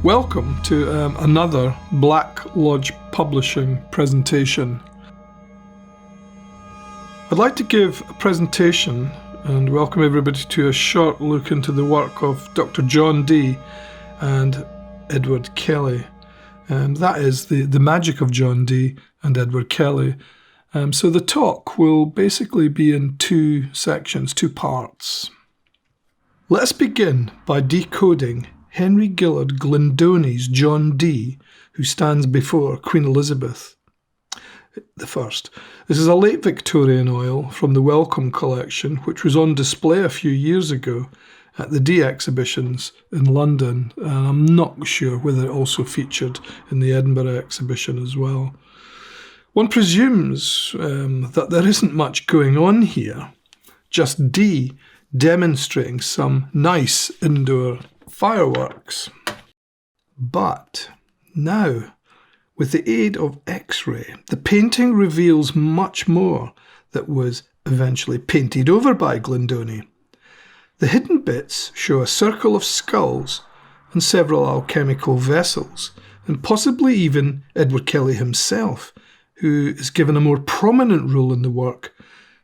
Welcome to another Black Lodge Publishing presentation. I'd like to give a presentation and welcome everybody to a short look into the work of Dr. John Dee and Edward Kelley. That is the magic of John Dee and Edward Kelley. So the talk will basically be in two sections, two parts. Let's begin by decoding Henry Gillard Glendoney's John Dee, who stands before Queen Elizabeth I. This is a late Victorian oil from the Wellcome collection, which was on display a few years ago at the Dee exhibitions in London, and I'm not sure whether it also featured in the Edinburgh exhibition as well. One presumes that there isn't much going on here, just Dee demonstrating some nice indoor fireworks. But now, with the aid of X-ray, the painting reveals much more that was eventually painted over by Glendoney. The hidden bits show a circle of skulls and several alchemical vessels, and possibly even Edward Kelley himself, who is given a more prominent role in the work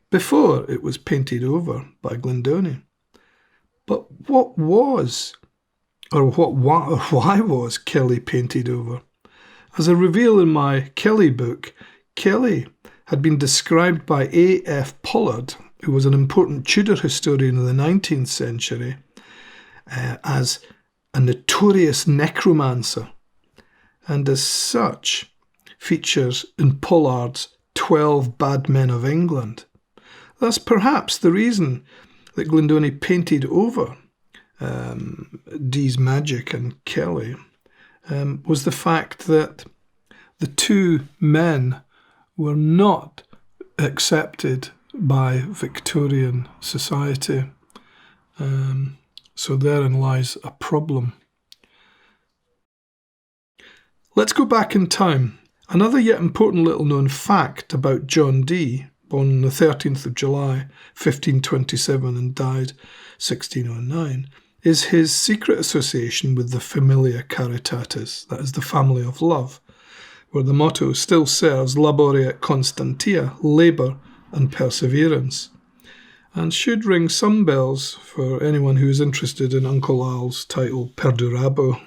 before it was painted over by Glendoney. But what was, or why was Kelley painted over? As I reveal in my Kelley book, Kelley had been described by A.F. Pollard, who was an important Tudor historian of the 19th century, as a notorious necromancer, and as such features in Pollard's 12 Bad Men of England. That's perhaps the reason that Glendoney painted over Dee's magic and Kelley, was the fact that the two men were not accepted by Victorian society. So therein lies a problem. Let's go back in time. Another yet important little known fact about John Dee, born on the 13th of July 1527 and died 1609, is his secret association with the Familia Caritatis, that is the family of love, where the motto still serves Labore et Constantia, labour and perseverance, and should ring some bells for anyone who is interested in Uncle Al's title Perdurabo.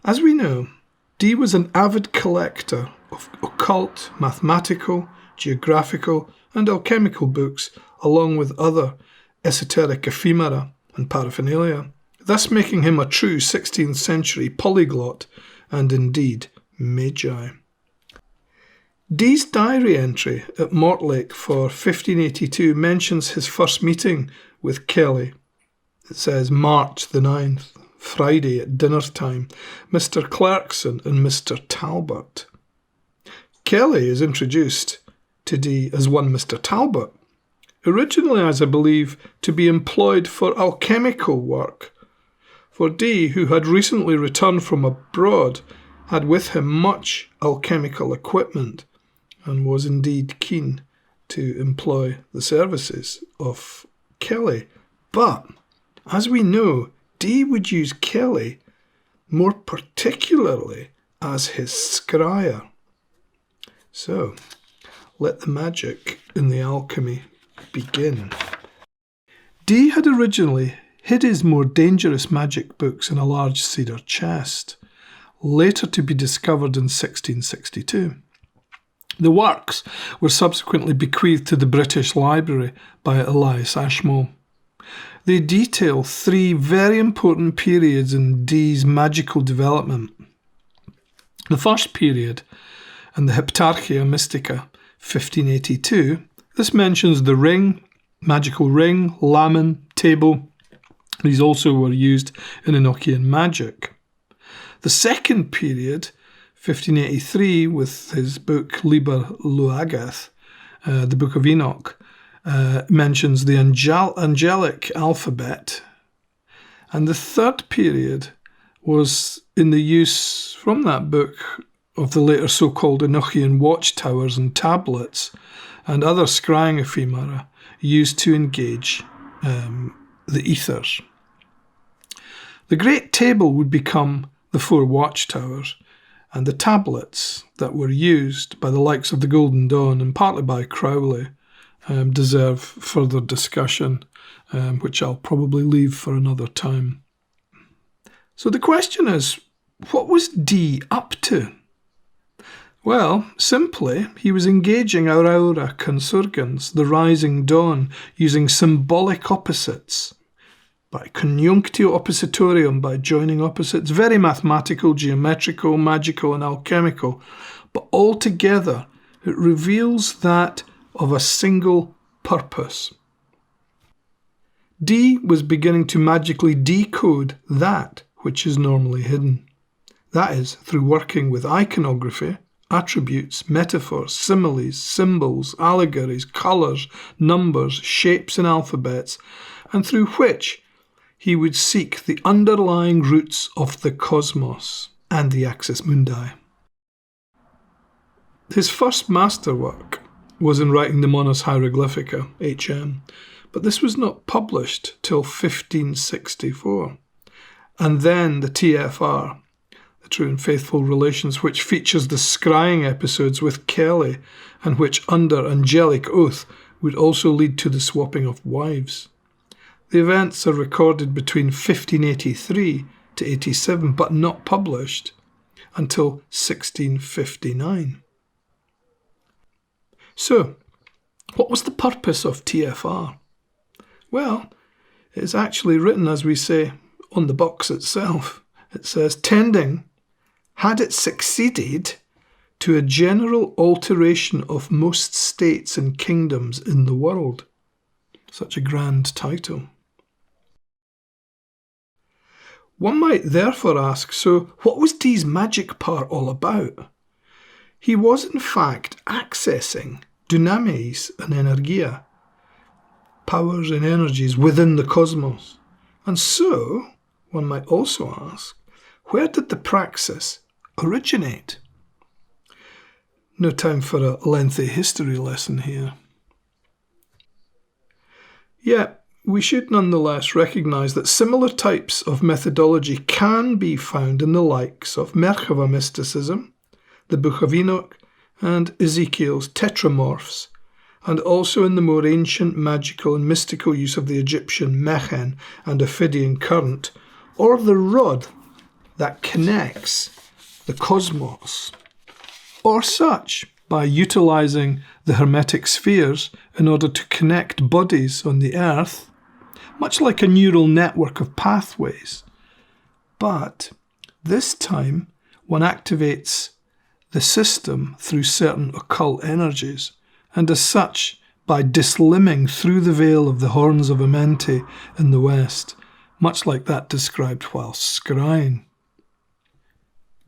As we know, Dee was an avid collector of occult, mathematical, geographical and alchemical books, along with other esoteric ephemera and paraphernalia, thus making him a true 16th century polyglot and indeed magi. Dee's diary entry at Mortlake for 1582 mentions his first meeting with Kelley. It says March the 9th, Friday at dinner time, Mr. Clarkson and Mr. Talbot. Kelley is introduced to Dee as one Mr. Talbot, originally, as I believe, to be employed for alchemical work. For Dee, who had recently returned from abroad, had with him much alchemical equipment and was indeed keen to employ the services of Kelley. But, as we know, Dee would use Kelley more particularly as his scryer. So, let the magic in the alchemy begin. Dee had originally hid his more dangerous magic books in a large cedar chest, later to be discovered in 1662. The works were subsequently bequeathed to the British Library by Elias Ashmole. They detail three very important periods in Dee's magical development. The first period, in the Heptarchia Mystica, 1582, this mentions the ring, magical ring, lamen, table. These also were used in Enochian magic. The second period, 1583, with his book Liber Luagath, the Book of Enoch, mentions the angelic alphabet. And the third period was in the use from that book of the later so-called Enochian watchtowers and tablets and other Skrying ephemera used to engage the ethers. The great table would become the 4 watchtowers, and the tablets that were used by the likes of the Golden Dawn and partly by Crowley deserve further discussion, which I'll probably leave for another time. So the question is, what was Dee up to? Well, simply, he was engaging our aura consurgens, the rising dawn, using symbolic opposites, by conjunctio oppositorium, by joining opposites, very mathematical, geometrical, magical and alchemical, but altogether it reveals that of a single purpose. Dee was beginning to magically decode that which is normally hidden. That is, through working with iconography, attributes, metaphors, similes, symbols, allegories, colours, numbers, shapes and alphabets, and through which he would seek the underlying roots of the cosmos and the axis mundi. His first masterwork was in writing the Monas Hieroglyphica, HM, but this was not published till 1564. And then the TFR, the True and Faithful Relations, which features the Skrying episodes with Kelley, and which under angelic oath would also lead to the swapping of wives. The events are recorded between 1583 to 87, but not published until 1659. So, what was the purpose of TFR? Well, it is actually written, as we say, on the box itself. It says, tending, had it succeeded, to a general alteration of most states and kingdoms in the world. Such a grand title. One might therefore ask, so what was Dee's magic part all about? He was in fact accessing dynamis and energia, powers and energies within the cosmos. And so, one might also ask, where did the praxis originate? No time for a lengthy history lesson here. Yet, we should nonetheless recognise that similar types of methodology can be found in the likes of Merkava mysticism, the Book of Enoch, and Ezekiel's tetramorphs, and also in the more ancient magical and mystical use of the Egyptian Mehen and Ophidian current, or the rod that connects the cosmos, or such, by utilising the Hermetic spheres in order to connect bodies on the earth, much like a neural network of pathways. But this time one activates the system through certain occult energies, and as such by dislimbing through the veil of the horns of Amenti in the west, much like that described while Skrying.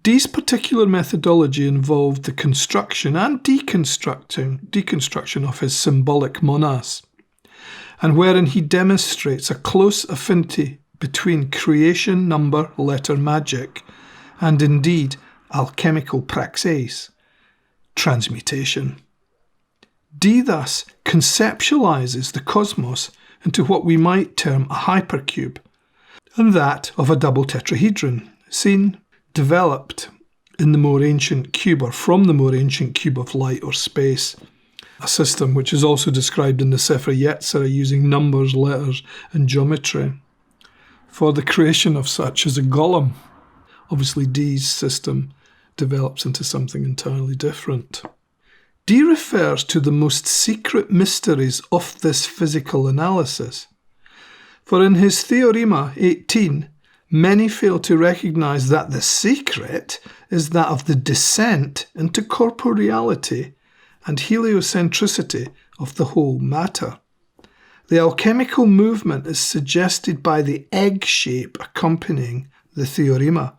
Dee's particular methodology involved the construction and deconstruction of his symbolic monas, and wherein he demonstrates a close affinity between creation, number, letter, magic, and indeed alchemical praxis, transmutation. Dee thus conceptualizes the cosmos into what we might term a hypercube, and that of a double tetrahedron, seen, developed in the more ancient cube, or from the more ancient cube of light or space, a system which is also described in the Sefer Yetzirah using numbers, letters, and geometry, for the creation of such as a golem. Obviously, Dee's system develops into something entirely different. Dee refers to the most secret mysteries of this physical analysis. For in his Theorema 18, many fail to recognise that the secret is that of the descent into corporeality and heliocentricity of the whole matter. The alchemical movement is suggested by the egg shape accompanying the Theorema,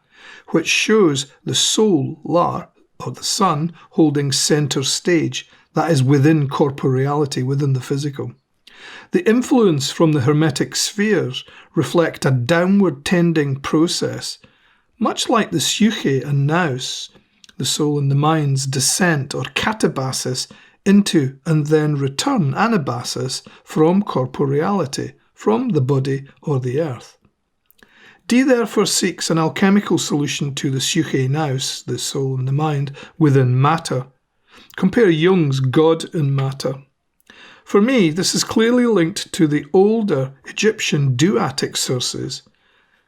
which shows the soul, Lar, or the sun, holding centre stage, that is within corporeality, within the physical. The influence from the Hermetic spheres reflect a downward tending process, much like the Psyche and Nous, the soul and the mind's descent or katabasis into and then return anabasis from corporeality, from the body or the earth. Dee therefore seeks an alchemical solution to the psyche nous, the soul and the mind, within matter. Compare Jung's God in matter. For me, this is clearly linked to the older Egyptian duatic sources,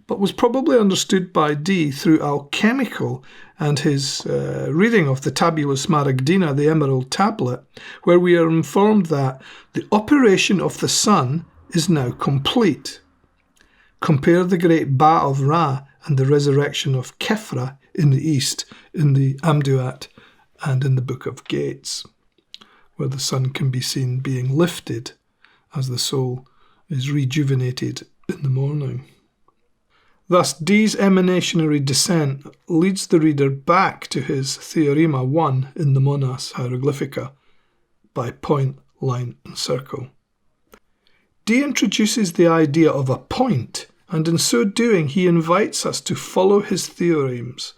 but was probably understood by Dee through Alchemical and his reading of the Tabula Smaragdina, the Emerald Tablet, where we are informed that the operation of the sun is now complete. Compare the great Ba of Ra and the resurrection of Kefra in the East, in the Amduat and in the Book of Gates, where the sun can be seen being lifted as the soul is rejuvenated in the morning. Thus, Dee's emanationary descent leads the reader back to his Theorema 1 in the Monas Hieroglyphica by point, line and circle. Dee introduces the idea of a point, and in so doing he invites us to follow his theorems.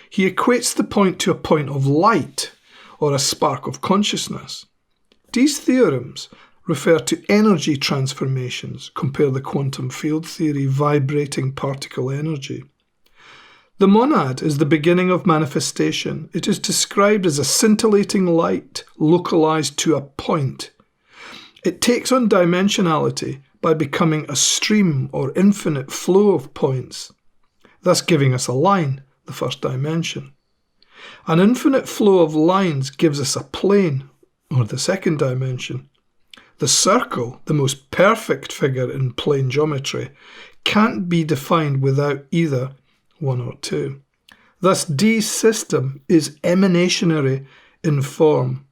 He equates the point to a point of light, or a spark of consciousness. Dee's theorems refer to energy transformations. Compare the quantum field theory, vibrating particle energy. The monad is the beginning of manifestation. It is described as a scintillating light localized to a point. It takes on dimensionality by becoming a stream or infinite flow of points, thus giving us a line, the first dimension. An infinite flow of lines gives us a plane, or the second dimension. The circle, the most perfect figure in plane geometry, can't be defined without either one or two. Thus, Dee's system is emanationary in form,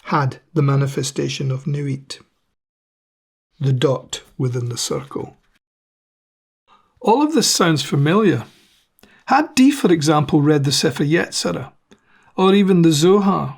had the manifestation of Nuit, the dot within the circle. All of this sounds familiar. Had Dee, for example, read the Sefer Yetzirah, or even the Zohar?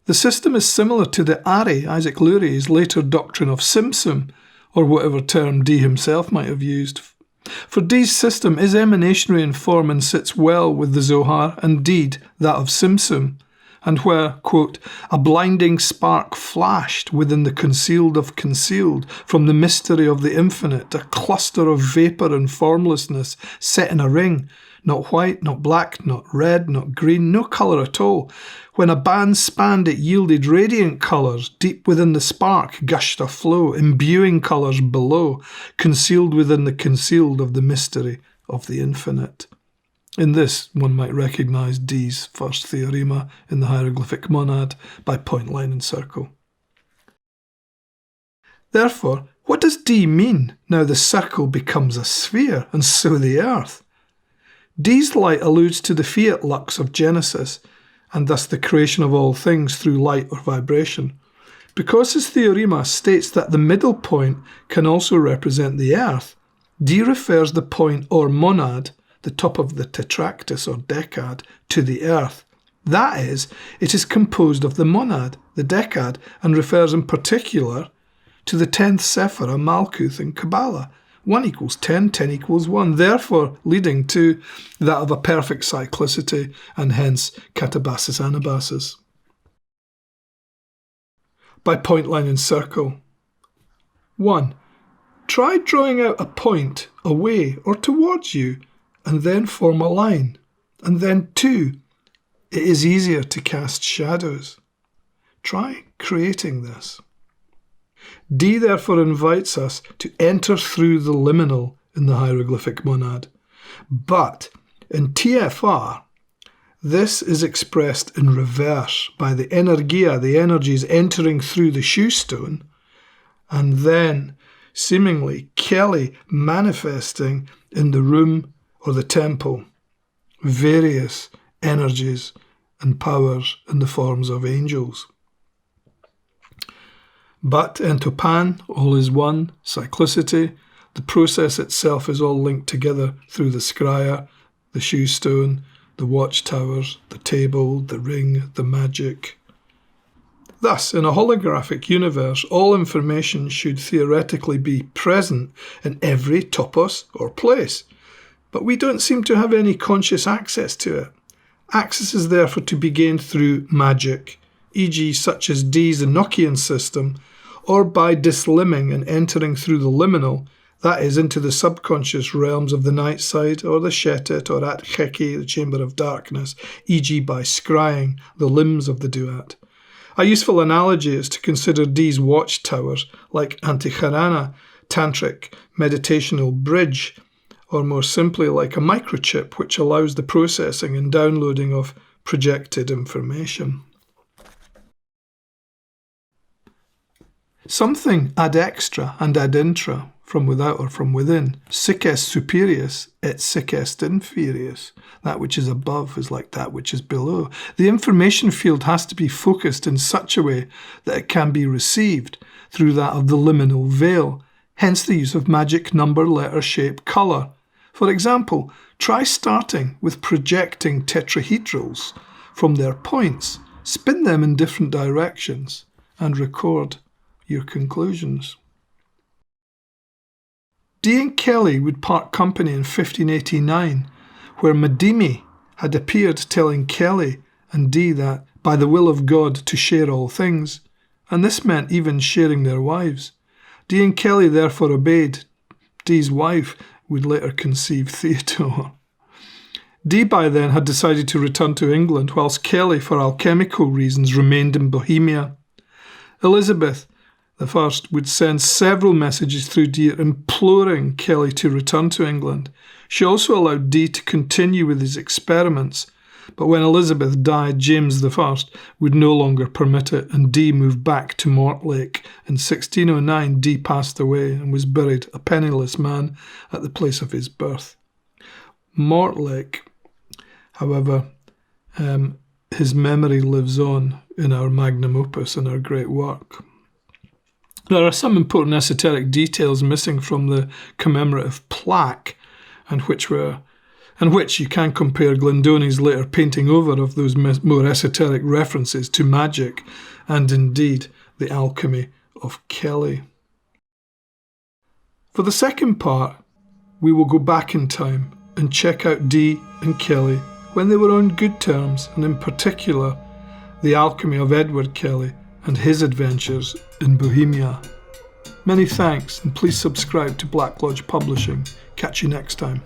The system is similar to the Ari, Isaac Lurie's later doctrine of Tzimtzum, or whatever term Dee himself might have used. For Dee's system is emanationary in form and sits well with the Zohar, indeed that of Tzimtzum, and where, quote, a blinding spark flashed within the concealed of concealed, from the mystery of the infinite, a cluster of vapour and formlessness set in a ring, not white, not black, not red, not green, no colour at all. When a band spanned, it yielded radiant colours. Deep within the spark gushed a flow, imbuing colours below, concealed within the concealed of the mystery of the infinite. In this, one might recognise Dee's first theorema in the hieroglyphic monad by point, line and circle. Therefore, what does Dee mean now the circle becomes a sphere, and so the earth? Dee's light alludes to the fiat lux of Genesis, and thus the creation of all things through light or vibration. Because his theorema states that the middle point can also represent the earth, Dee refers the point or monad, the top of the tetractys or decad, to the earth. That is, it is composed of the monad, the decad, and refers in particular to the 10th Sephirah, Malkuth in Kabbalah. 1 equals 10, 10 equals 1, therefore leading to that of a perfect cyclicity, and hence katabasis anabasis. By point, line and circle. 1. Try drawing out a point away or towards you, and then form a line. And then 2. It is easier to cast shadows. Try creating this. Dee therefore invites us to enter through the liminal in the hieroglyphic monad. But in TFR, this is expressed in reverse by the energia, the energies entering through the shoe stone, and then seemingly Kelley manifesting in the room or the temple various energies and powers in the forms of angels. But entopan, all is one, cyclicity, the process itself is all linked together through the scryer, the shoe stone, the watchtowers, the table, the ring, the magic. Thus, in a holographic universe, all information should theoretically be present in every topos or place, but we don't seem to have any conscious access to it. Access is therefore to be gained through magic, e.g. such as Dee's Enochian system, or by dislimbing and entering through the liminal, that is, into the subconscious realms of the night side, or the Shetet, or At-Cheki, the Chamber of Darkness, e.g. by scrying the limbs of the duat. A useful analogy is to consider Dee's watchtowers like Anticharana, tantric meditational bridge, or more simply like a microchip which allows the processing and downloading of projected information. Something ad extra and ad intra, from without or from within, sic est superius et sic est inferius. That which is above is like that which is below. The information field has to be focused in such a way that it can be received through that of the liminal veil, hence the use of magic number, letter, shape, colour. For example, try starting with projecting tetrahedrals from their points, spin them in different directions, and record your conclusions. Dee and Kelley would part company in 1589, where Madimi had appeared telling Kelley and Dee that, by the will of God, to share all things, and this meant even sharing their wives. Dee and Kelley therefore obeyed. Dee's wife would later conceive Theodore. Dee by then had decided to return to England, whilst Kelley, for alchemical reasons, remained in Bohemia. Elizabeth I would send several messages through Dee imploring Kelley to return to England. She also allowed Dee to continue with his experiments, but when Elizabeth died, James I would no longer permit it, and Dee moved back to Mortlake. In 1609, Dee passed away and was buried, a penniless man, at the place of his birth. Mortlake, however, his memory lives on in our magnum opus, in our great work. There are some important esoteric details missing from the commemorative plaque, and which you can compare Glendoni's later painting over of those more esoteric references to magic, and indeed the alchemy of Kelley. For the second part, we will go back in time and check out Dee and Kelley when they were on good terms, and in particular, the alchemy of Edward Kelley and his adventures in Bohemia. Many thanks, and please subscribe to Black Lodge Publishing. Catch you next time.